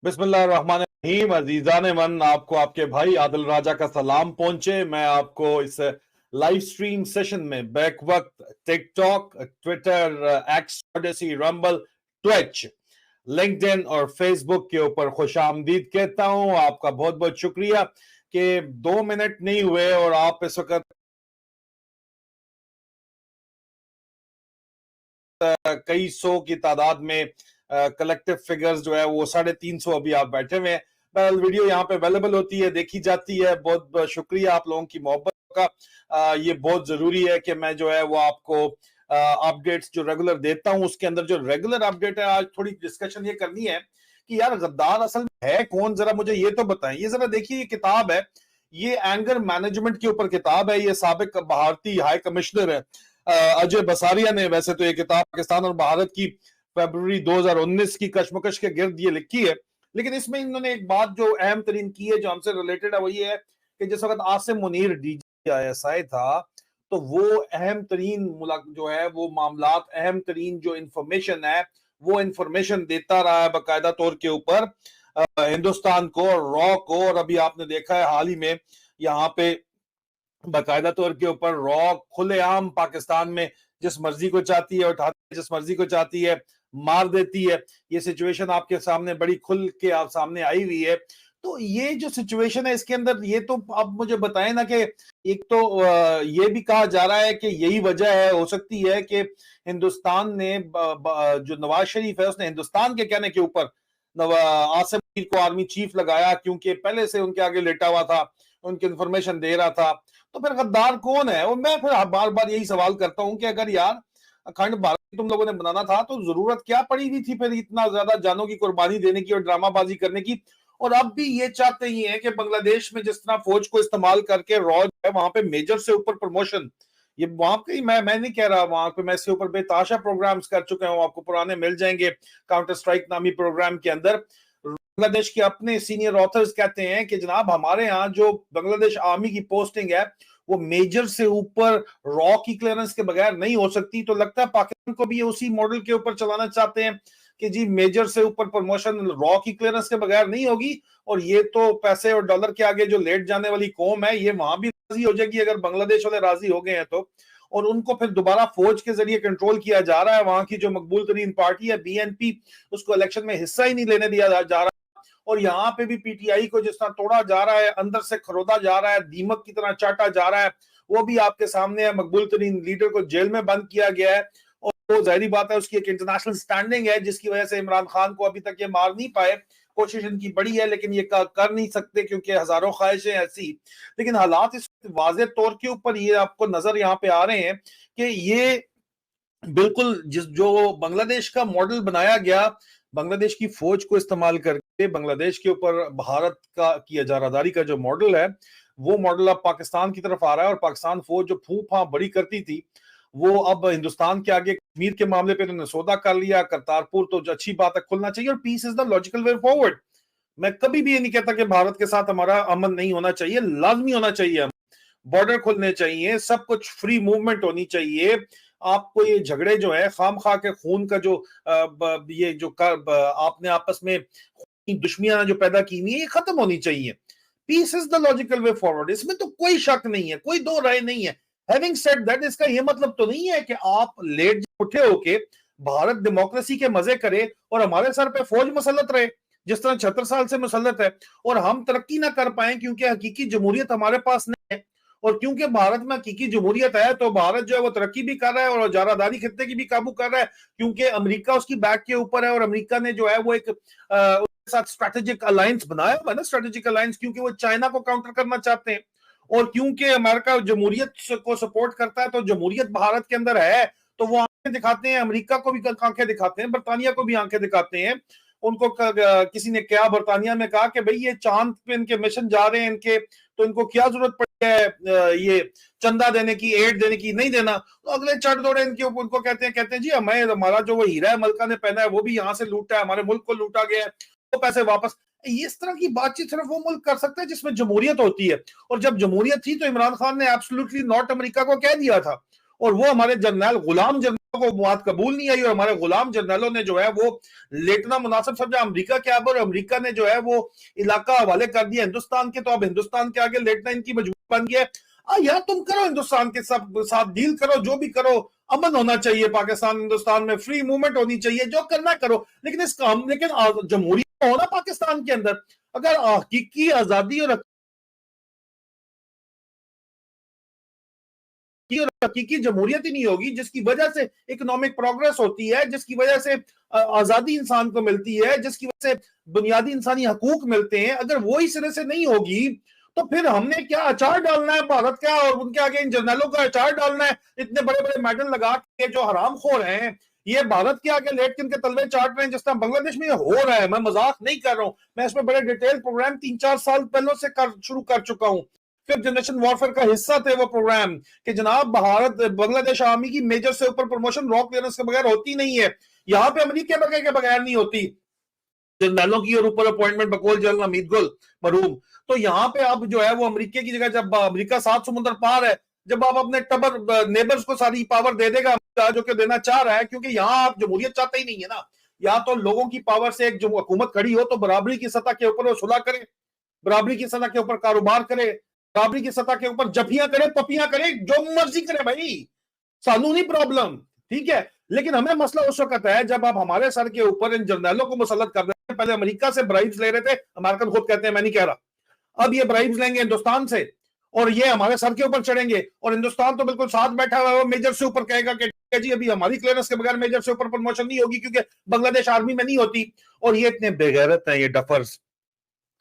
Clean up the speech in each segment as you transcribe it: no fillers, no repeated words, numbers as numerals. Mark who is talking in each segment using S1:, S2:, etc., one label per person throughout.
S1: बिस्मिल्लाहिर्रहमानिर्रहीम। अजीजान मन, आपको आपके भाई आदिल राजा का सलाम पहुंचे। मैं आपको इस लाइव स्ट्रीम सेशन में बैक वक्त TikTok, Twitter, x, Odyssey, rumble, Twitch, LinkedIn और फेसबुक के ऊपर खुश आमदीद कहता हूं। आपका बहुत बहुत शुक्रिया कि 2 मिनट नहीं हुए और आप इस वक्त कई सौ की तादाद में कलेक्टिव फिगर्स जो है वो 350 अभी आप बैठे हुए हैं। वीडियो यहाँ पे अवेलेबल होती है, देखी जाती है। बहुत बहुत शुक्रिया आप लोगों की मोहब्बत का। ये बहुत जरूरी है कि मैं जो है वो आपको अपडेट्स जो रेगुलर देता हूँ, उसके अंदर जो रेगुलर अपडेट है, आज थोड़ी डिस्कशन ये करनी है कि यार गद्दार असल में है कौन, जरा मुझे ये तो बताएं। ये जरा देखिए, ये किताब है, ये एंगर मैनेजमेंट के ऊपर किताब है। ये साबिक भारतीय हाई कमिश्नर है अजय बसारिया ने वैसे तो ये किताब पाकिस्तान और भारत की फरवरी 2019 की कशमकश के गिर्द ये लिखी है, लेकिन इसमें इन्होंने एक बात जो अहम तरीन की है, जो हमसे रिलेटेड है, वो ये है कि जिस वक्त आसिम मुनीर DGISI था, तो वो अहम तरीन जो है वो मामलात, अहम तरीन जो इंफॉर्मेशन है वो इंफॉर्मेशन देता रहा है बाकायदा तौर के ऊपर हिंदुस्तान को, रॉ को। और अभी आपने देखा है हाल ही में यहाँ पे बाकायदा तौर के ऊपर रॉ खुलेआम पाकिस्तान में जिस मर्जी को चाहती है उठाती है, जिस मर्जी को चाहती है मार देती है। ये सिचुएशन आपके सामने बड़ी खुल के आप सामने आई हुई है। तो ये जो सिचुएशन है इसके अंदर, ये तो आप मुझे बताएं ना कि एक तो ये भी कहा जा रहा है कि यही वजह है, हो सकती है कि हिंदुस्तान ने जो नवाज शरीफ है उसने हिंदुस्तान के कहने के ऊपर आसिम मुनीर को आर्मी चीफ लगाया, क्योंकि पहले से उनके आगे लेटा हुआ था, उनकी इंफॉर्मेशन दे रहा था। तो फिर गद्दार कौन है? और मैं फिर बार बार यही सवाल करता हूं कि अगर यार अखंड भारत तुम लोगों ने बनाना था तो जरूरत क्या पड़ी हुई थी फिर इतना ज्यादा जानों की कुर्बानी देने की और ड्रामाबाजी करने की? और अब भी ये चाहते ही हैं कि बांग्लादेश में जिस तरह फौज को इस्तेमाल करके रॉ है वहां पे मेजर से ऊपर प्रमोशन, ये वहां पे मैं नहीं कह रहा, वहां पे मैं इसके ऊपर बेताशा प्रोग्राम्स कर चुके हूँ, आपको पुराने मिल जाएंगे काउंटर स्ट्राइक नामी प्रोग्राम के अंदर। बांग्लादेश के अपने सीनियर ऑथर्स कहते हैं कि जनाब हमारे यहाँ जो बांग्लादेश आर्मी की पोस्टिंग है वो मेजर से ऊपर रॉ की क्लियरेंस के बगैर नहीं हो सकती। तो लगता है पाकिस्तान को भी उसी मॉडल के ऊपर चलाना चाहते हैं कि जी मेजर से ऊपर प्रमोशन रॉ की क्लियरेंस के बगैर नहीं होगी। और ये तो पैसे और डॉलर के आगे जो लेट जाने वाली कौम है, ये वहां भी राजी हो जाएगी अगर बांग्लादेश वाले राजी हो गए हैं तो। और उनको फिर दोबारा फौज के जरिए कंट्रोल किया जा रहा है। वहां की जो मकबूल तरीन पार्टी है BNP, उसको इलेक्शन में हिस्सा ही नहीं लेने दिया जा रहा। और यहाँ पे भी PTI को जिस तरह तोड़ा जा रहा है, अंदर से खरोदा जा रहा है, दीमक की तरह चाटा जा रहा है, वो भी आपके सामने है। मकबूल तरीन लीडर को जेल में बंद किया गया है और वो जाहिर बात है उसकी एक इंटरनेशनल स्टैंडिंग है जिसकी वजह से इमरान खान को अभी तक ये मार नहीं पाए। कोशिश इनकी बड़ी है लेकिन ये कर नहीं सकते क्योंकि हजारों ख्वाहिशें ऐसी। लेकिन हालात इस वाज़ेह तौर के ऊपर ये आपको नजर यहाँ पे आ रहे हैं कि ये बिल्कुल जिस जो बांग्लादेश का मॉडल बनाया गया, बांग्लादेश की फौज को इस्तेमाल करके बांग्लादेश के ऊपर भारत का की इजारादारी का जो मॉडल है, वो मॉडल अब पाकिस्तान की तरफ आ रहा है। और पाकिस्तान फौज जो फूंफ फां बड़ी करती थी, वो अब हिंदुस्तान के आगे कश्मीर के मामले पे उन्होंने सौदा कर लिया। करतारपुर तो अच्छी बात है, खुलना चाहिए और peace is the logical way forward. मैं कभी भी ये नहीं कहता कि भारत के साथ हमारा अमन नहीं होना चाहिए, लाजमी होना चाहिए। बॉर्डर खुलने चाहिए, सब कुछ फ्री मूवमेंट होनी चाहिए। आपको ये झगड़े जो है खाम खा के खून का जो ये जो आपने आपस में दुश्मनियां जो पैदा की हुई है, ये खत्म होनी चाहिए। Peace is the logical way forward, इसमें तो कोई शक नहीं है, कोई दो राय नहीं है। हैविंग सेड दैट, इसका ये मतलब तो नहीं है कि आप लेट उठे होके भारत डेमोक्रेसी के मजे करे और हमारे सर पे फौज मुसल्लत रहे जिस तरह 76 साल से मुसल्लत है, और हम तरक्की ना कर पाए क्योंकि हकीकी जमहूरियत हमारे पास नहीं है। और क्योंकि भारत में हकीकी जमहूरियत है तो भारत जो है वो तरक्की भी कर रहा है और जारादारी खित्ते की भी काबू कर रहा है, क्योंकि अमेरिका उसकी बैक के ऊपर है। और अमेरिका ने जो है वो एक उसके साथ स्ट्रेटेजिक अलायंस बनाया हुआ है ना, स्ट्रेटेजिक अलायंस, क्योंकि वो चाइना को काउंटर करना चाहते हैं। और क्योंकि अमेरिका जमहूरियत को सपोर्ट करता है तो जमहूरियत भारत के अंदर है, तो वो आंखें दिखाते हैं, अमेरिका को भी आंखें दिखाते हैं, बरतानिया को भी आंखें दिखाते हैं। उनको किसी ने क्या बरतानिया में कहा कि भाई ये चांद पे इनके मिशन जा रहे हैं इनके, तो इनको क्या जरूरत पड़ी है ये चंदा देने की, एड देने की? नहीं देना। तो अगले चढ़ दौड़े इनके ऊपर, उनको कहते हैं जी हमें हमारा जो वो हीरा है मलका ने पहना है वो भी यहाँ से लूटा है, हमारे मुल्क को लूटा गया है, तो पैसे वापस। इस तरह की बातचीत सिर्फ वो मुल्क कर सकता है जिसमें जमहूरियत होती है। और जब जमहूरियत थी तो इमरान खान ने एब्सोल्युटली नॉट अमेरिका को कह दिया था, और वो हमारे जर्नल गुलाम जनरल को बात कबूल नहीं आई और हमारे गुलाम जर्नलों ने जो है वो लेटना मुनासिब समझा अमेरिका के आगे, और अमेरिका ने जो है वो इलाका हवाले कर दिया हिंदुस्तान के, तो अब हिंदुस्तान के आगे लेटना इनकी मजबूरी बन गया है। यार तुम करो हिंदुस्तान के साथ डील करो, जो भी करो, अमन होना चाहिए पाकिस्तान हिंदुस्तान में, फ्री मूवमेंट होनी चाहिए, जो करना करो, लेकिन जमहूरियत हो ना पाकिस्तान के अंदर। अगर हकीकी आजादी और हकीकी जमहूरियत ही नहीं होगी, जिसकी वजह से इकोनॉमिक प्रोग्रेस होती है, जिसकी वजह से आजादी इंसान को मिलती है, जिसकी वजह से बुनियादी इंसानी हकूक मिलते हैं, अगर वो ही सिरे से नहीं होगी तो फिर हमने क्या अचार डालना है भारत का, और उनके आगे इन जर्नलों का अचार डालना है, इतने बड़े बड़े मेडल लगा के जो हरामखोर हैं ये भारत के आगे लेट के इनके तलवे चाट रहे हैं, जिस तरह बांग्लादेश में हो रहा है। मैं मजाक नहीं कर रहा हूं, मैं इसमें बड़े डिटेल प्रोग्राम 3-4 साल पहले से शुरू कर चुका हूं। फिफ्थ जनरेशन वॉरफेयर का हिस्सा थे वो प्रोग्राम कि जनाब भारत बांग्लादेश आर्मी की मेजर से ऊपर प्रमोशन रॉ क्लियरेंस के बगैर होती नहीं है, यहाँ पे अमेरिका के बगैर नहीं होती, जनरलों की और ऊपर अपॉइंटमेंट बकौल जनरल हमीद गुल मरहूम। तो यहाँ पे अब जो है वो अमेरिका की जगह, जब अमेरिका 7 समुद्र पार है, जब आप अपने टबर नेबर्स को सारी पावर दे देगा जो कि देना चाह रहा है, क्योंकि यहाँ आप जमहूरियत चाहते ही नहीं है ना, या तो लोगों की पावर से एक जो हुकूमत खड़ी हो तो बराबरी की सतह के ऊपर वो सुलह करे, बराबरी की सतह के ऊपर कारोबार करे, बराबरी की सतह के ऊपर जफियां करे, पपियां करे, जो मर्जी करे भाई, सानू नहीं प्रॉब्लम, ठीक है। लेकिन हमें मसला उस वक्त है जब आप हमारे सर के ऊपर इन जर्नलों को मुसल्लत कर रहे हैं। पहले अमेरिका से ब्राइब्स ले रहे थे, अमेरिकन खुद कहते हैं, मैं नहीं कह रहा, अब ये ब्राइब्स लेंगे हिंदुस्तान से और ये हमारे सर के ऊपर चढ़ेंगे, और हिंदुस्तान तो बिल्कुल साथ बैठा हुआ है, वो मेजर से ऊपर कहेगा कि जी अभी हमारी क्लियरेंस के बगैर मेजर से ऊपर प्रमोशन नहीं होगी क्योंकि बांग्लादेश आर्मी में नहीं होती। और ये इतने बेगैरत हैं ये डफर्स,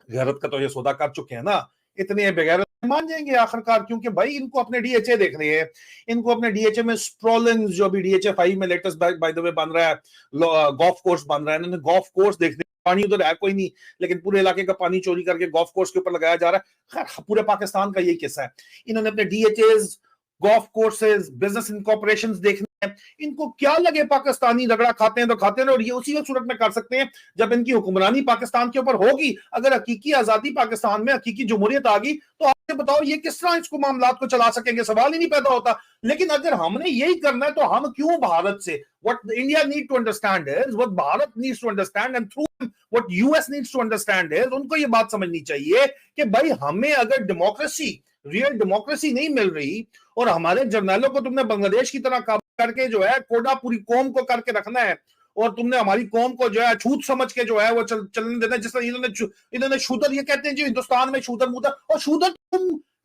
S1: गैरत का तो ये सौदा कर चुके हैं ना, इतने बेगैरत मान जाएंगे आखिरकार, क्योंकि भाई इनको अपने डीएचए देख रहे हैं, इनको अपने डीएचए में स्प्रोलिंग जो भी डीएचए 5 में लेटेस्ट बाय द वे बन रहा है, गोल्फ कोर्स बन रहा है, इन्होंने गोल्फ कोर्स देखने, पानी उधर है कोई नहीं, लेकिन पूरे इलाके का पानी चोरी करके गोल्फ कोर्स के ऊपर लगाया जा रहा है। खैर पूरे पाकिस्तान का यही किस्सा है, इन्होंने अपने डीएचएस, गोल्फ कोर्सेज, बिजनेस इनकॉर्पोरेशंस देखने हैं, इनको क्या लगे पाकिस्तानी रगड़ा खाते हैं तो खाते हैं, और ये उसी वक्त सूरत में कर सकते हैं जब इनकी हुक्मरानी पाकिस्तान के ऊपर होगी। अगर हकीकी आजादी पाकिस्तान में, हकीकी जमहूरियत आ गई तो आप बताओ ये किस तरह इसको मामलात को चला सकेंगे, सवाल ही नहीं पैदा होता। लेकिन अगर हमने यही करना है तो हम क्यों भारत से, what India need to understand is, what Bharat needs to understand and through what US needs to understand is, उनको ये बात समझनी चाहिए कि भाई हमें अगर डेमोक्रेसी, रियल डेमोक्रेसी नहीं मिल रही और हमारे जर्नलों को तुमने बांग्लादेश की तरह काबू करके जो है कोडा पूरी कौम को करके रखना है, और तुमने हमारी कौम को जो है छूत समझ के जो है वो चलने देना, जिस तरह इन्होंने शूदर, ये कहते हैं जी हिंदुस्तान में शूदर मुदर, और शूदर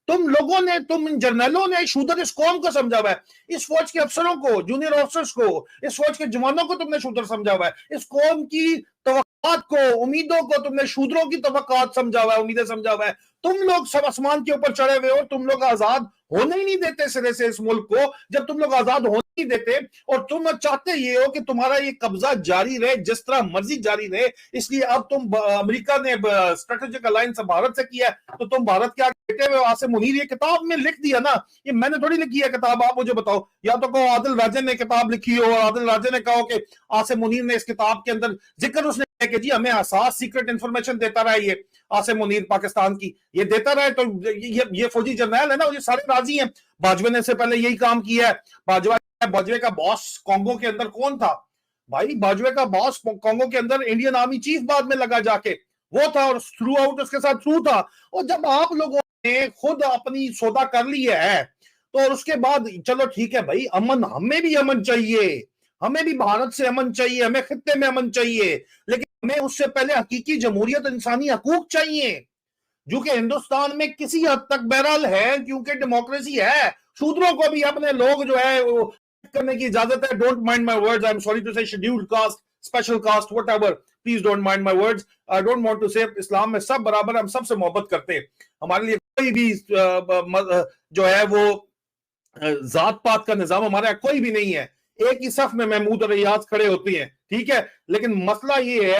S1: तुम लोगों ने, तुम जर्नलों ने शूदर इस कौम को समझा हुआ है, इस फौज के अफसरों को, जूनियर ऑफिसर्स को, इस फौज के जवानों को तुमने शूदर समझा हुआ है, इस कौम की तवक्कात को, उम्मीदों को तुमने शूदरों की तवक्कात समझा हुआ है, उम्मीदें समझा हुआ है। तुम लोग सब आसमान के ऊपर चढ़े हुए हो, तुम लोग आजाद होने ही नहीं देते सिरे से इस मुल्क को। जब तुम लोग आजाद होने नहीं देते और तुम चाहते ये हो कि तुम्हारा ये कब्जा जारी रहे, जिस तरह मर्जी जारी रहे, इसलिए अब तुम, अमेरिका ने स्ट्रेटेजिक अलायंस भारत से किया, तो तुम भारत के आगे बैठे हुए। आसिम मुनीर ये किताब में लिख दिया ना, ये मैंने थोड़ी लिखी है किताब, आप मुझे बताओ, या तो कहो आदिल राजे ने किताब लिखी हो और आदिल राजे ने कहो कि आसिम मुनीर ने इस किताब के अंदर जिक्र उसने कि जी हमें आसास सीक्रेट इंफॉर्मेशन देता रहा, ये आसिम मुनीर पाकिस्तान की ये देता रहा, तो ये फौजी जर्नल है ना, ये सारे राजी हैं। बाजवा ने से पहले यही काम किया है। बाजवे का बॉस कांगो के अंदर कौन था भाई? बाजवे का बॉस कांगो के अंदर इंडियन आर्मी चीफ बाद में लगा जाके वो था, और थ्रू आउट उसके साथ थ्रू था। और जब आप लोगों ने खुद अपनी सौदा कर ली है तो और उसके बाद चलो ठीक है भाई, अमन, हमें भी अमन चाहिए, हमें भी भारत से अमन चाहिए, हमें खित्ते में अमन चाहिए, लेकिन हमें उससे पहले हकीकी जमहूरियत, इंसानी हकूक चाहिए, जो कि हिंदुस्तान में किसी हद तक बहरहाल है, क्योंकि डेमोक्रेसी है। शूद्रों को भी अपने लोग जो है वो करने की इजाजत है। Don't mind my words, I am sorry to say scheduled caste, special caste, whatever, please don't mind my words. I don't want to say, Islam में सब बराबर, हम सबसे मोहब्बत करते हैं, हमारे लिए कोई भी जो है वो जात पात का निजाम हमारे कोई भी नहीं है। एक ही सफ में महमूद और रियाज खड़े होती हैं, ठीक है, लेकिन मसला ये है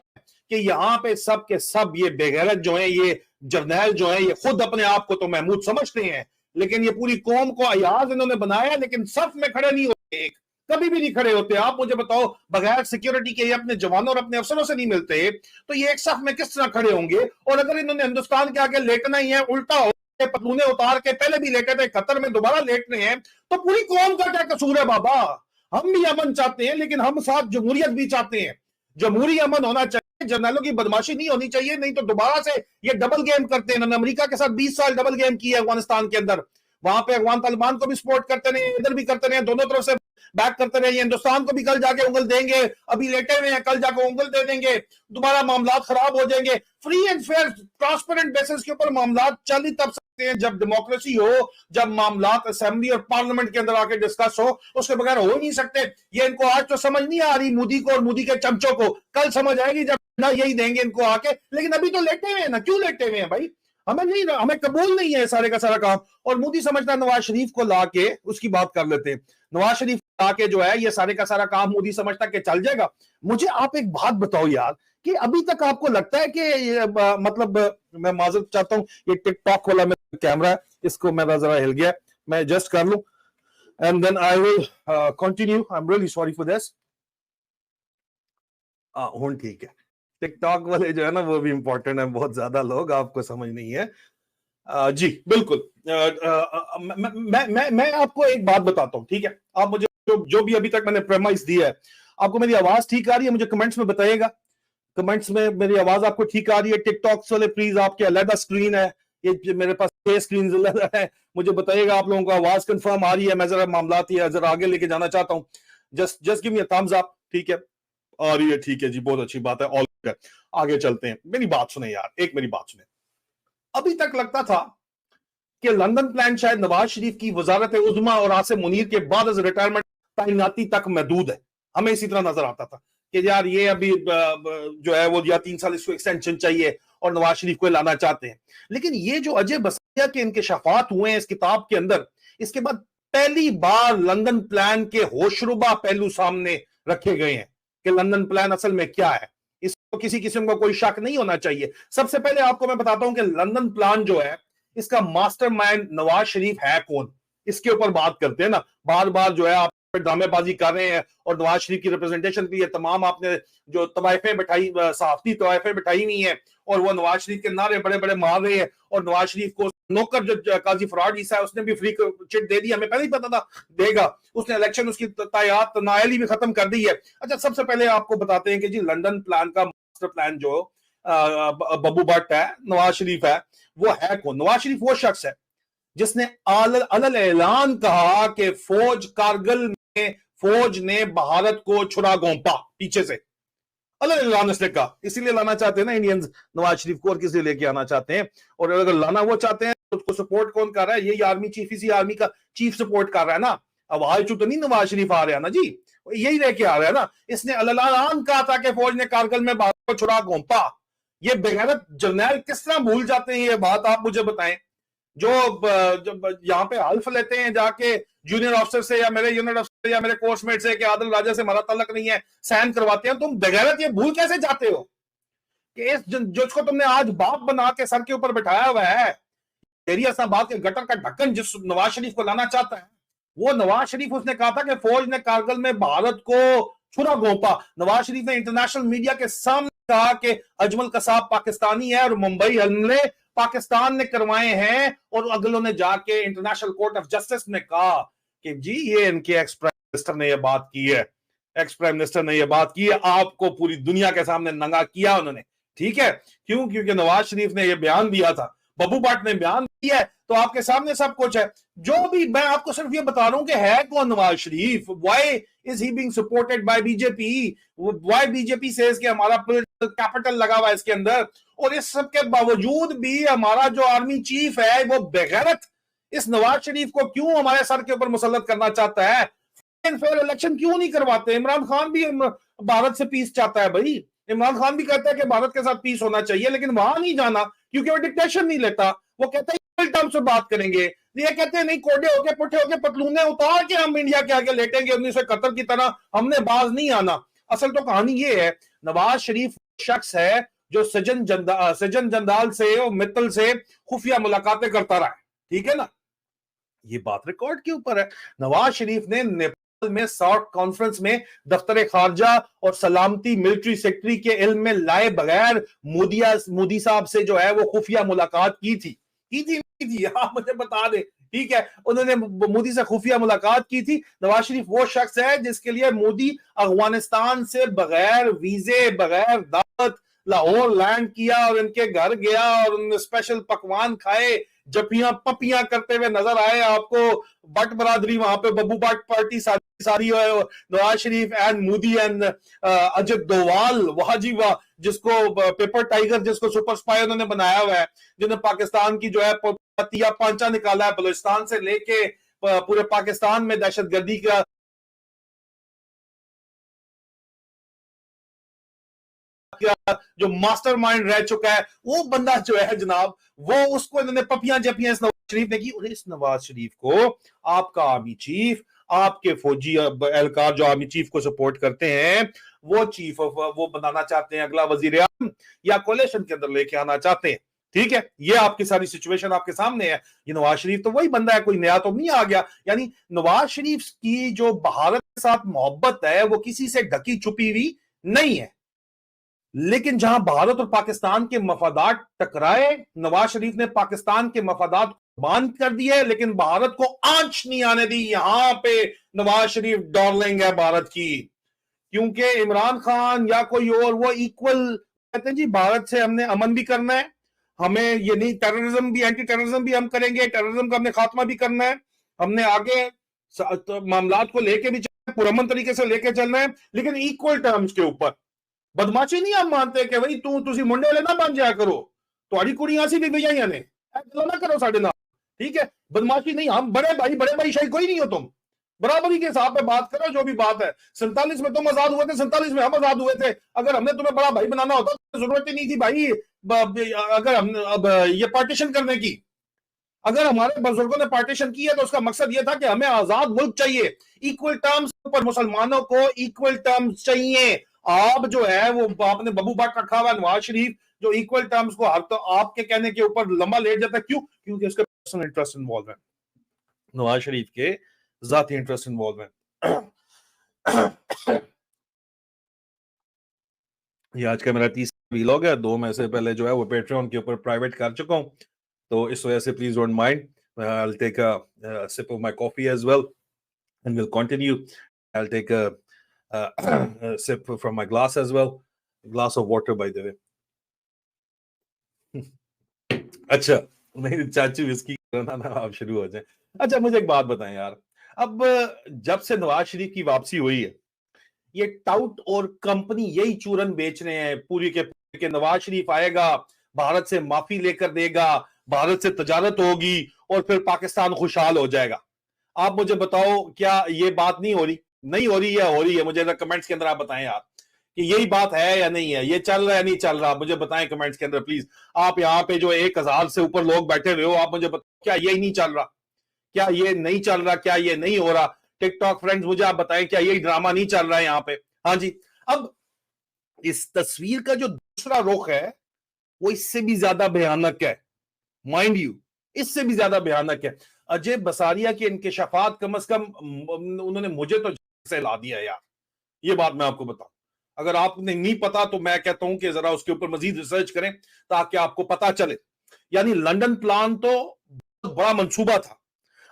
S1: कि यहाँ पे सब के सब ये बेगैरत जो है, ये जर्नैल जो है, ये खुद अपने आप को तो महमूद समझते हैं, लेकिन ये पूरी कौम को अयाज इन्होंने बनाया, लेकिन सफ में खड़े नहीं होते, एक कभी भी नहीं खड़े होते। आप मुझे बताओ, बगैर सिक्योरिटी के ये अपने जवानों और अपने अफसरों से नहीं मिलते, तो ये एक सफ में किस तरह खड़े होंगे? और अगर इन्होंने हिंदुस्तान के आगे लेटना ही है, उल्टा हो पतलूने उतार के, पहले भी लेटे थे कतर में, दोबारा लेटने हैं, तो पूरी कौम का क्या कसूर है बाबा? हम भी अमन चाहते हैं, लेकिन हम साथ जमहूरियत भी चाहते हैं। जमहूरी अमन होना चाहिए, जर्नलों की बदमाशी नहीं होनी चाहिए, नहीं तो दोबारा से ये डबल गेम करते हैं। अमेरिका के साथ 20 साल डबल गेम किया अफगानिस्तान के अंदर, वहां पे अफगान तालिबान को भी सपोर्ट करते रहे, इधर भी करते रहे, दोनों तरफ से बैक करते रहे। हिंदुस्तान को भी कल जाके उंगल देंगे, अभी लेटे हुए हैं, कल जाके उंगल दे देंगे, दोबारा मामला खराब हो जाएंगे। Free and fair transparent basis के ऊपर मामला चल ही तब सकते हैं जब डेमोक्रेसी हो, जब मामला असेंबली और पार्लियामेंट के अंदर आके डिस्कस हो, उसके बगैर हो ही नहीं सकते। ये इनको आज तो समझ नहीं आ रही, मोदी को और मोदी के चमचों को, कल समझ आएगी जब ना यही देंगे इनको आके। लेकिन अभी तो लेटे हुए हैं ना, क्यों लेटे हुए हैं भाई? हमें नहीं, हमें कबूल नहीं है सारे का सारा काम। और मोदी समझता है नवाज शरीफ को लाके, उसकी बात कर लेते हैं, नवाज शरीफ लाके जो है ये सारे का सारा काम मोदी समझता कि चल जाएगा। मुझे आप एक बात बताओ यार, कि अभी तक आपको लगता है कि मतलब, मैं माजरत चाहता हूं, ये टिकटॉक वाला मेरा कैमरा है, इसको मेरा जरा हिल गया, मैं एडजस्ट कर लूं and then I will continue. I am really sorry for this. हुन ठीक है। टिकटॉक वाले जो है ना वो भी इंपॉर्टेंट है, बहुत ज्यादा लोग, आपको समझ नहीं है। जी बिल्कुल। मैं आपको एक बात बताता हूं, ठीक है? आप मुझे जो भी अभी तक मैंने प्रेमाइस दिया है, आपको मेरी आवाज ठीक आ रही है? मुझे कमेंट्स में बताइएगा, कमेंट्स में मेरी आवाज आपको ठीक आ रही है? टिकटॉक वाले प्लीज, आपके अलग स्क्रीन है, ये मेरे पास 6 स्क्रीन अलग है, मुझे बताइएगा आप लोगों को आवाज कंफर्म आ रही है? मैं जरा मामला जरा आगे लेके जाना चाहता हूँ। Just give me a thumbs up. ठीक है, आ रही है, ठीक है जी, बहुत अच्छी बात है, ऑल गुड है। आगे चलते हैं। मेरी बात सुने यार, एक मेरी बात सुने। अभी तक लगता था कि लंदन प्लान शायद नवाज शरीफ की वजारत उज़्मा और आसिम मुनीर के बाद रिटायरमेंट तैनाती तक महदूद है। हमें इसी तरह नजर आता था कि यार ये अभी जो है वो, या 3 साल इसको एक्सटेंशन चाहिए और नवाज शरीफ को लाना चाहते हैं। लेकिन ये जो अजय बसिया के इंकशाफात हुए हैं इस किताब के अंदर, इसके बाद पहली बार लंदन प्लान के होशरुबा पहलू सामने रखे गए हैं कि लंदन प्लान असल में क्या है। इसको किसी किस्म का कोई शक नहीं होना चाहिए। सबसे पहले आपको मैं बताता हूं कि लंदन प्लान जो है, इसका मास्टरमाइंड नवाज शरीफ है कौन, इसके ऊपर बात करते हैं ना। बार बार जो है आप ड्रामेबाजी कर रहे हैं और नवाज शरीफ की रिप्रेजेंटेशन के लिए तमाम आपने जो तवायफें बैठाई, सहाफती तवायफें बैठाई हुई हैं, और वो नवाज शरीफ के नारे बड़े बड़े मार रहे हैं। और नवाज शरीफ को नौकर जो काजी फराड ईसा है, उसने भी फ्री चिट दे दी, हमें पहले ही पता था देगा। उसने इलेक्शन, उसकी तैयार नायली भी खत्म कर दी है। अच्छा, सबसे पहले आपको बताते हैं कि जी लंदन प्लान का मास्टर प्लान जो बब्बू भट्ट है, नवाज शरीफ है, वो है कौन? नवाज शरीफ वो शख्स है जिसने अलल ऐलान कहा कि फौज कारगिल में फौज ने भारत को छुरा गोंपा पीछे से। अलग ऐलान इसने कहा, इसीलिए लाना चाहते हैं ना इंडियंस नवाज शरीफ को, और किसी लेके आना चाहते हैं। और अगर लाना वो चाहते हैं तो उसको सपोर्ट कौन कर रहा है? यही आर्मी चीफ, इसी आर्मी का चीफ सपोर्ट कर रहा है ना। अब आलचू तो नहीं नवाज शरीफ आ रहा है ना जी, यही लेके आ रहा है ना। इसने अलल ऐलान कहा था कि फौज ने कारगिल में भारत को छुरा गोंपा। ये बेगैरत जर्नैल किस तरह भूल जाते हैं ये बात, आप मुझे बताएं। जो यहाँ पे हल्फ लेते हैं जाके जूनियर ऑफिसर से, या मेरे यूनिट ऑफिसर या मेरे कोर्समेट से कि आदिल राजा से हमारा तलक नहीं है, साइन करवाते हैं। तुम बेगैरत ये भूल कैसे जाते हो कि इस जिसको तुमने आज बाप बना के सर के ऊपर बैठाया हुआ है, तेरी इस्लामाबाद के गटर का ढक्कन जिस नवाज शरीफ को लाना चाहता है, वो नवाज शरीफ, उसने कहा था कि फौज ने कारगिल में भारत को छुरा गोंपा। नवाज शरीफ ने इंटरनेशनल मीडिया के सामने कहा कि अजमल कसाब पाकिस्तानी है और मुंबई हमले पाकिस्तान ने करवाए हैं। और अगलों ने जाके इंटरनेशनल कोर्ट ऑफ जस्टिस में कहा कि जी ये इनके एक्स प्राइम मिनिस्टर ने यह बात की है, एक्स प्राइम मिनिस्टर ने यह बात की है, आपको पूरी दुनिया के सामने नंगा किया उन्होंने। ठीक है, क्यों? क्योंकि नवाज शरीफ ने यह बयान दिया था, बब्बू भट्ट ने बयान दिया है, तो आपके सामने सब कुछ है। जो भी, मैं आपको सिर्फ ये बता रहा हूं कि है कौन Nawaz Sharif, why is he being supported by BJP, why BJP says कि हमारा पॉलिटिकल कैपिटल लगा हुआ है इसके अंदर। और इस सब के बावजूद भी हमारा जो आर्मी चीफ है वो बेगैरत इस नवाज शरीफ को क्यों हमारे सर के ऊपर मुसल्लत करना चाहता है? फेयर इलेक्शन क्यों नहीं करवाते? इमरान खान भी भारत से पीस चाहता है भाई, इमरान खान भी कहता है कि भारत के साथ पीस होना चाहिए, लेकिन वहां नहीं जाना क्योंकि वो डिक्टेशन नहीं लेता। वो कहता है टर्म्स में बात करेंगे, ये कहते हैं नहीं, कोडे होके पुठे होके पतलूने उतार के हम इंडिया के आगे लेटेंगे 1971 की तरह, हमने बाज नहीं आना। असल तो कहानी ये है, नवाज शरीफ शख्स है जो सजन जंदाल से और मित्तल से खुफिया मुलाकातें करता रहा है, ठीक है ना। ये बात रिकॉर्ड के ऊपर है। नवाज शरीफ ने नेपाल में शॉर्ट कॉन्फ्रेंस में दफ्तर खारजा और सलामती मिलिट्री सेक्रेटरी के इल्म में लाए बगैर मोदी साहब से जो है वो खुफिया मुलाकात की थी। आप मुझे बता दें ठीक है, उन्होंने मोदी से खुफिया मुलाकात की थी। नवाज शरीफ वो शख्स है जिसके लिए मोदी अफगानिस्तान से बगैर वीजे बगैर दावत लाहौर लैंड किया और इनके घर गया और उन्होंने स्पेशल पकवान खाए, जपियां पपियां करते हुए नजर आए आपको। बट बरादरी वहां पे बब्बू बट पार्टी सारी सारी नवाज शरीफ एंड मोदी एंड अजित डोवाल, वाह जी वाह, जिसको पेपर टाइगर जिसको सुपर स्पाई उन्होंने बनाया हुआ है, जिन्होंने पाकिस्तान की जो है तिया पांचा निकाला है, बलूचिस्तान से लेके पूरे पाकिस्तान में दहशतगर्दी का जो मास्टरमाइंड रह चुका है, वो बंदा जो है जनाब, वो उसको इन्होंने पपियां जपियां इस नवाज शरीफ ने की। और इस नवाज शरीफ को आपका आर्मी चीफ, आपके फौजी एहलकार जो आर्मी चीफ को सपोर्ट करते हैं, वो चीफ वो बनाना चाहते हैं, अगला वजीर आज़म या कोलेशन के अंदर लेके आना चाहते हैं। ठीक है, ये आपकी सारी सिचुएशन आपके सामने है। ये नवाज शरीफ तो वही बंदा है, कोई नया तो नहीं आ गया। यानी नवाज शरीफ की जो भारत के साथ मोहब्बत है वो किसी से ढकी छुपी हुई नहीं है, लेकिन जहां भारत और पाकिस्तान के मफादात टकराए, नवाज शरीफ ने पाकिस्तान के मफादात बंद कर दिए, लेकिन भारत को आंच नहीं आने दी। यहां पे नवाज शरीफ डार्लिंग है भारत की, क्योंकि इमरान खान या कोई और वो इक्वल कहते हैं जी, भारत से हमने अमन भी करना है, हमें ये नहीं टेररिज्म भी, एंटी टेररिज्म भी हम करेंगे, टेररिज्म का हमने खात्मा भी करना है, हमने आगे मामलात को लेके भी पुरअमन तरीके से लेके चलना है, लेकिन इक्वल टर्म्स के ऊपर। बदमाशी नहीं हम मानते कि भाई तुसी मुंडे वाले ना बन जाया करो, तुम्हारी कुड़ियां सी भी भैया ने ना करो साढ़े ना, ठीक है, बदमाशी नहीं, हम बड़े भाई शाही कोई नहीं हो, तुम बराबरी के हिसाब पे बात करो। जो भी बात है, 47 में तुम आजाद हुए थे, 47 में हम आजाद हुए थे। अगर हमने तुम्हें बड़ा भाई बनाना होता तो जरूरत ही नहीं थी भाई अगर हम अब ये पार्टीशन करने की। अगर हमारे बुजुर्गों ने पार्टीशन की है तो उसका मकसद यह था कि हमें आजाद मुल्क चाहिए, इक्वल टर्म्स पर मुसलमानों को इक्वल टर्म्स चाहिए। आप जो है वो आपने बबू बाट रखा हुआ नवाज शरीफ, जो इक्वल टर्म्स को हर तो आपके कहने के ऊपर लंबा लेट जाता है। क्यों? क्योंकि उसके पर्सनल इंटरेस्ट इन्वॉल्व है, नवाज शरीफ के जाती इंटरेस्ट इन्वॉल्व है। ये आज का मेरा 30 व्लॉग है, 2 में से पहले जो है वो पेट्रियन के ऊपर प्राइवेट कर चुका हूं, तो इस वजह से please don't mind. I'll take a sip of my coffee as well and we'll continue. I'll take a sip from my glass as well, a glass of water by the way. अच्छा, नहीं चाचू whisky करना ना, आप शुरू हो जाए। अच्छा, मुझे एक बात बताएं यार, अब जब से नवाज शरीफ की वापसी हुई है, ये टाउट और कंपनी यही चूरन बेच रहे हैं पूरी के नवाज शरीफ आएगा, भारत से माफी लेकर देगा, भारत से तजारत होगी और फिर पाकिस्तान खुशहाल हो जाएगा। आप मुझे बताओ, क्या ये बात नहीं हो रही? नहीं हो रही है, हो रही है? मुझे कमेंट्स के अंदर आप बताएं यार कि यही बात है या नहीं है, ये चल रहा है नहीं चल रहा, मुझे बताएं कमेंट्स के अंदर प्लीज। आप यहाँ पे जो 1000 से ऊपर लोग बैठे हुए हो, आप मुझे बताओ, क्या यही नहीं चल रहा? क्या ये नहीं चल रहा? क्या ये नहीं हो रहा? टिकटॉक फ्रेंड्स मुझे आप बताएं, क्या यही ड्रामा नहीं चल रहा है यहाँ पे? हाँ जी। अब इस तस्वीर का जो दूसरा रुख है वो इससे भी ज्यादा भयानक है, माइंड यू, इससे भी ज्यादा भयानक है। अजय बसारिया के इंकशाफात कम से कम उन्होंने मुझे तो से ला दिया यार, ये बात मैं आपको बताऊं। अगर आपने नहीं पता तो मैं कहता हूं कि जरा उसके ऊपर मजीद रिसर्च करें ताकि आपको पता चले। यानी लंदन प्लान तो बहुत बड़ा मंसूबा था।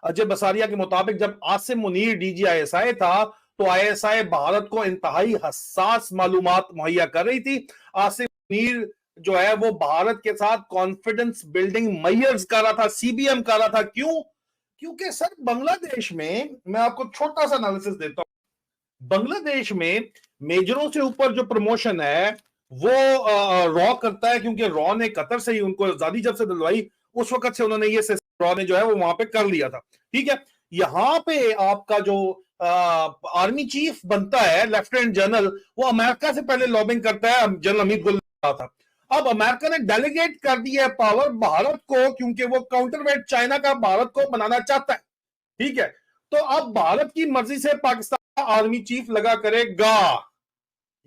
S1: अजय बसारिया के मुताबिक जब आसिम मुनीर डीजी आईएसआई था तो आईएसआई भारत को इंतहाई हसास मालूमात मुहैया कर रही थी। आसिम मुनीर जो है वो भारत के साथ कॉन्फिडेंस बिल्डिंग मेजर्स कर रहा था, सीबीएम कर रहा था। क्यों? क्योंकि सर बांग्लादेश में, मैं आपको छोटा सा एनालिसिस देता हूं, बांग्लादेश में मेजरों से ऊपर जो प्रमोशन है वो रॉ करता है, क्योंकि रॉ ने कतर से ही उनको आजादी जब से दिलवाई उस वक्त से उन्होंने ये रॉ ने जो है वो वहां पे कर लिया था। ठीक है, यहां पे आपका जो आर्मी चीफ बनता है लेफ्टिनेंट जनरल, वो अमेरिका से पहले लॉबिंग करता है, जनरल अमित गुल था। अब अमेरिका ने डेलीगेट कर दिया है पावर भारत को, क्योंकि वो काउंटरवेट चाइना का भारत को बनाना चाहता है। ठीक है, तो अब भारत की मर्जी से पाकिस्तान आर्मी चीफ लगा करेगा।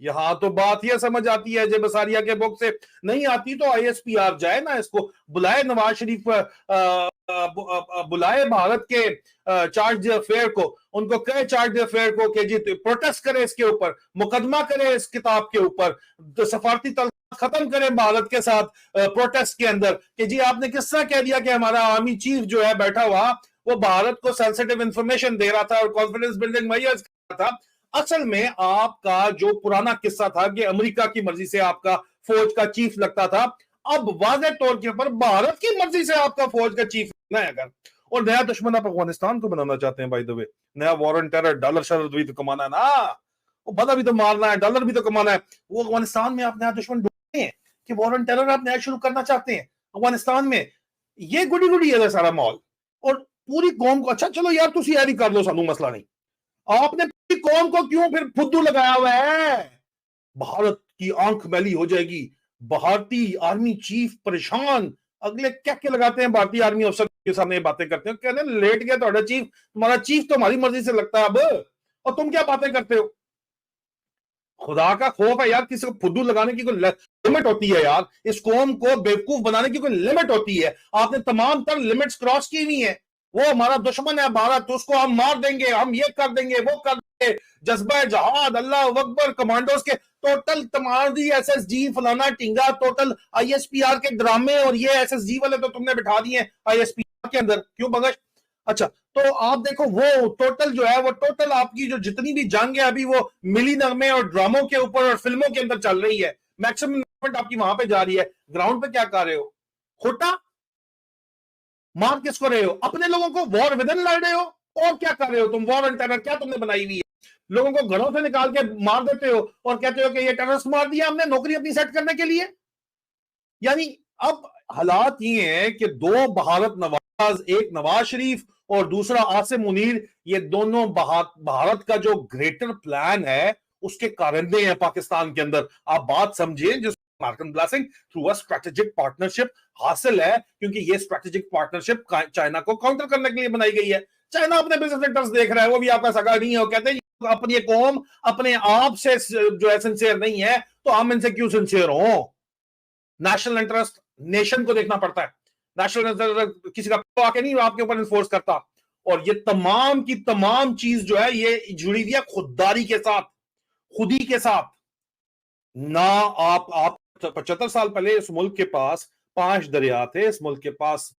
S1: यहां तो बात यह समझ आती है, जब बसारिया के बुक से नहीं आती तो आईएसपीआर जाए ना, इसको बुलाए, नवाज शरीफ बुलाए भारत के चार्ज अफेयर को, उनको कहे चार्ज अफेयर को कि जी प्रोटेस्ट करे, इसके ऊपर मुकदमा करे, इस किताब के ऊपर तो सफारती खत्म करें भारत के साथ प्रोटेस्ट के अंदर कि जी आपने किस तरह कह दिया कि हमारा आर्मी चीफ जो है बैठा हुआ वो भारत को सेंसिटिव इंफॉर्मेशन दे रहा था और कॉन्फिडेंस बिल्डिंग मेजर्स कर रहा था। असल में आपका जो पुराना किस्सा था कि अमेरिका की मर्जी से आपका फौज का चीफ लगता था, अब वाज़ेह तौर के ऊपर भारत की मर्जी से आपका फौज का चीफ लगना है। अगर और नया दुश्मन आप अफगानिस्तान को बनाना चाहते हैं, बाय द वे, नया war on terror, dollar Sharar भी तो कमाना है ना, वो बदा भी तो मारना है, डॉलर भी तो कमाना है। वो अफगानिस्तान में आप नया दुश्मन ढूंढते हैं कि वॉर ऑन टेरर आप नया शुरू करना चाहते हैं अफगानिस्तान में। ये गुडी गुडी है सारा माहौल, और पूरी कौम को, अच्छा चलो यार तुम यारी कर लो, सानू मसला नहीं, आपने पूरी कौम को क्यों फिर फुद्दू लगाया हुआ है? भारत की आंख मैली हो जाएगी, भारतीय आर्मी चीफ परेशान, अगले क्या क्या लगाते हैं भारतीय आर्मी अफसर के सामने बातें करते हो, कहते हैं लेट गया तुम्हारा चीफ, तुम्हारा चीफ तो हमारी मर्जी से लगता है अब, और तुम क्या बातें करते हो? खुदा का खौफ है यार, किसी को फुद्दू लगाने की कोई लिमिट होती है यार, इस कौम को बेवकूफ बनाने की कोई लिमिट होती है। आपने तमाम तर लिमिट्स क्रॉस की हुई है। वो हमारा दुश्मन है भारत, तो उसको हम मार देंगे, हम ये कर देंगे, वो कर देंगे, जज्बा जहाद, अल्लाह अकबर, कमांडोज के टोटल तुम्हारी एसएसजी फलाना टिंगा, टोटल आईएसपीआर के ड्रामे, और ये एसएसजी वाले तो तुमने बिठा दिए आईएसपीआर के अंदर, क्यों बगश? अच्छा, तो आप देखो वो टोटल जो है, वो टोटल आपकी जो जितनी भी जंग है अभी वो मिली नगमे और ड्रामों के ऊपर और फिल्मों के अंदर चल रही है, मैक्सिमम इन्वेस्टमेंट आपकी वहां पे जा रही है। ग्राउंड पे क्या कर रहे हो? खोटा मार किसको रहे हो? अपने लोगों को वॉर विद इन लड़ रहे हो, और क्या कर रहे हो तुम? वॉर एंड टेरर क्या तुमने बनाई हुई है? लोगों को घरों से निकाल के मार देते हो और कहते हो कि ये टेररिस्ट मार दिया हमने नौकरी अपनी सेट करने के लिए। यानी अब हालात ये हैं कि दो भारत नवाज, एक नवाज शरीफ और दूसरा आसिम मुनीर, ये दोनों भारत का जो ग्रेटर प्लान है उसके कारिंदे हैं पाकिस्तान के अंदर। आप बात समझिए, जिस American blessing through a strategic partnership हासिल है, क्योंकि ये स्ट्रेटेजिक पार्टनरशिप चाइना को काउंटर करने के लिए बनाई गई है। चाइना अपने बिजनेस इंटरेस्ट देख रहा है, वो भी आपका सगा नहीं है, वो कहते हैं अपनी कौम अपने आप से जो है सिंसियर नहीं है, तो हम इनसे क्यों सिंसियर हो? नेशनल इंटरेस्ट नेशन को देखना पड़ता है, नेशनल इंटरेस्ट किसी का आके नहीं आपके ऊपर इन्फोर्स करता। और ये तमाम की तमाम चीज जो है ये जुड़ी हुई है खुददारी के साथ, खुदी के साथ ना। आप 75 साल पहले इस मुल्क के पास 5 दरिया थे, इस मुल्क के पास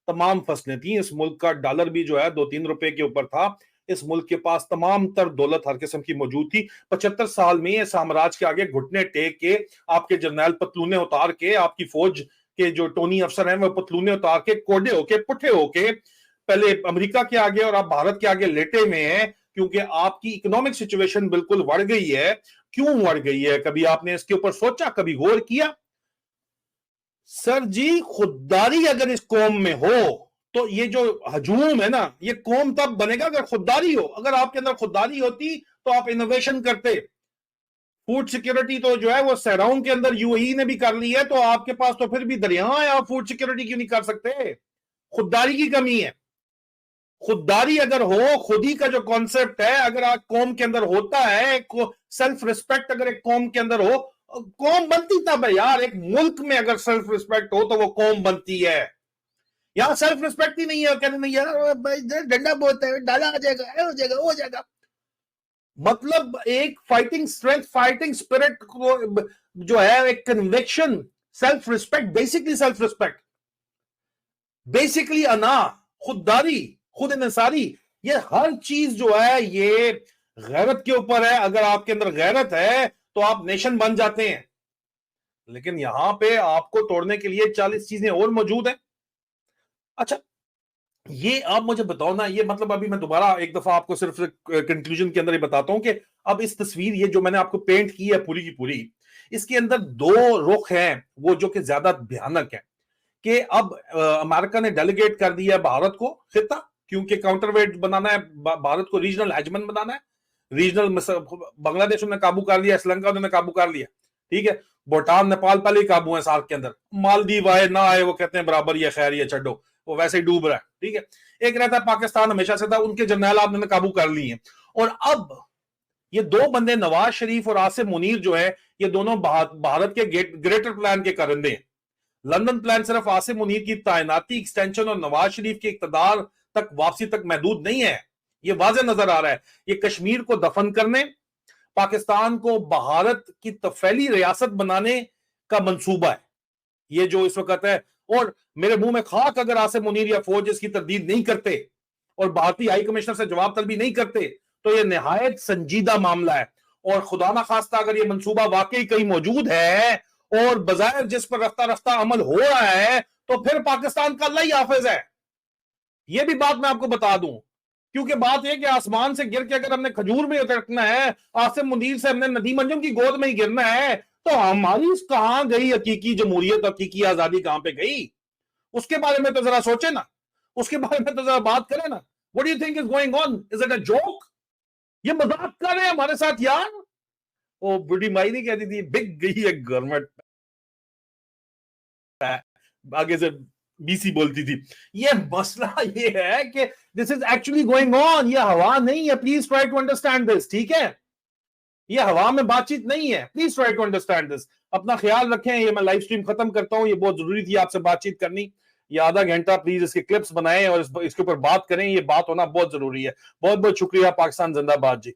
S1: तमाम फसलें थी, इस मुल्क का डॉलर भी जो है 2-3 रुपए के ऊपर था, इस मुल्क के पास तमाम तर दौलत हर किस्म की मौजूद थी। 75 साल में ये साम्राज्य के आगे घुटने टेक के आपके जर्नैल पतलूने उतार के, आपकी फौज के जो टोनी अफसर हैं वो पतलूने उतार के, कोडे होके, पुठे होके पहले अमेरिका के आगे और आप भारत के आगे लेटे हुए हैं, क्योंकि आपकी इकोनॉमिक सिचुएशन बिल्कुल बढ़ गई है। क्यों बढ़ गई है? कभी आपने इसके ऊपर सोचा, कभी गौर किया? सर जी, खुददारी अगर इस कौम में हो तो ये जो हजूम है ना, ये कौम तब बनेगा अगर खुददारी हो। अगर आपके अंदर खुददारी होती तो आप इनोवेशन करते। फूड सिक्योरिटी तो जो है वो सहराउन के अंदर यूएई ने भी कर ली है, तो आपके पास तो फिर भी दरिया है, आप फूड सिक्योरिटी क्यों नहीं कर सकते? खुददारी की कमी है। खुददारी अगर हो, खुदी का जो कॉन्सेप्ट है अगर आप कौम के अंदर होता है, सेल्फ रिस्पेक्ट अगर एक कौम के अंदर हो, कौम बनती तब है यार। एक मुल्क में अगर सेल्फ रिस्पेक्ट हो तो वो कौम बनती है। यहां सेल्फ रिस्पेक्ट ही नहीं है, कहते नहीं यार डंडा बोलते हैं, डाला आ जाएगा, हो जाएगा, हो जाएगा। मतलब एक फाइटिंग स्ट्रेंथ, फाइटिंग स्पिरिट को जो है, एक conviction, self respect, basically self respect, basically अना, खुददारी, खुद इंसारी, ये हर चीज जो है ये गैरत के ऊपर है। अगर आपके अंदर गैरत है तो आप नेशन बन जाते हैं, लेकिन यहां पे आपको तोड़ने के लिए 40 चीजें और मौजूद हैं। अच्छा, ये आप मुझे बताओ ना, ये मतलब अभी मैं दोबारा एक दफा आपको सिर्फ कंक्लूजन के अंदर ही बताता हूं कि अब इस तस्वीर ये जो मैंने आपको पेंट की है पूरी की पूरी, इसके अंदर दो रुख हैं वो जो कि ज्यादा भयानक है। कि अब अमेरिका ने डेलीगेट कर दिया है भारत को खिता, क्योंकि काउंटरवेट बनाना है, भारत को रीजनल हेजमन बनाना है। रीजनल बांग्लादेश उन्होंने काबू कर लिया, श्रीलंका उन्होंने काबू कर लिया, ठीक है, भूटान नेपाल पहले ही काबू है सार्क के अंदर, मालदीव आए ना आए वो कहते हैं बराबर, ये खैर ये छड्डो, वो वैसे ही डूब रहा है, ठीक है। एक रहता है पाकिस्तान, हमेशा से था, उनके जर्नैल आपने काबू कर लिए हैं। और अब ये दो बंदे नवाज शरीफ और आसिम मुनीर जो है, ये दोनों भारत के ग्रेटर प्लान के कारिंदे हैं। लंदन प्लान सिर्फ आसिम मुनीर की तैनाती, एक्सटेंशन और नवाज शरीफ के इक्तदार तक वापसी तक महदूद नहीं है। ये वाज़ेह नजर आ रहा है। ये कश्मीर को दफन करने, पाकिस्तान को भारत की तफैली रियासत बनाने का मंसूबा है ये जो इस वक्त है। और मेरे मुंह में खाक अगर आसिम मुनीर या फौज इसकी तरदीद नहीं करते और भारतीय हाई कमिश्नर से जवाब तलबी नहीं करते तो ये निहायत संजीदा मामला है। और खुदा ना खास्ता अगर ये मंसूबा वाकई कहीं मौजूद है और बजाय जिस पर रफ्ता रफ्ता अमल हो रहा है तो फिर पाकिस्तान का अल्लाह ही हाफिज है। ये भी बात मैं आपको बता दूं, क्योंकि बात यह कि आसमान से गिर के अगर हमने खजूर में उतरना है, आसिम मुनीर से हमने नदीम अंजुम की गोद में ही गिरना है, तो हमारी कहां गई हकीकी जमहूरियत, हकीकी आजादी कहां पे गई? उसके बारे में तो जरा सोचे ना, उसके बारे में तो जरा बात करें ना। What do you think is going on? Is it a joke? ये मजाक कर रहे हैं हमारे साथ यार। ओ बुढ़ी माई नहीं कहती थी बिक गई है गवर्नमेंट, आगे से बीसी बोलती थी। ये मसला ये है कि this is actually going on, ये हवा नहीं है। Please try to understand this, ठीक है? ये हवा में बातचीत नहीं है। Please try to understand this. अपना ख्याल रखें। ये मैं लाइव स्ट्रीम खत्म करता हूं। ये बहुत जरूरी थी आपसे बातचीत करनी। ये आधा घंटा प्लीज इसके क्लिप्स बनाएं और इसके ऊपर बात करें। ये बात होना बहुत जरूरी है। बहुत बहुत शुक्रिया। पाकिस्तान जिंदाबाद जी।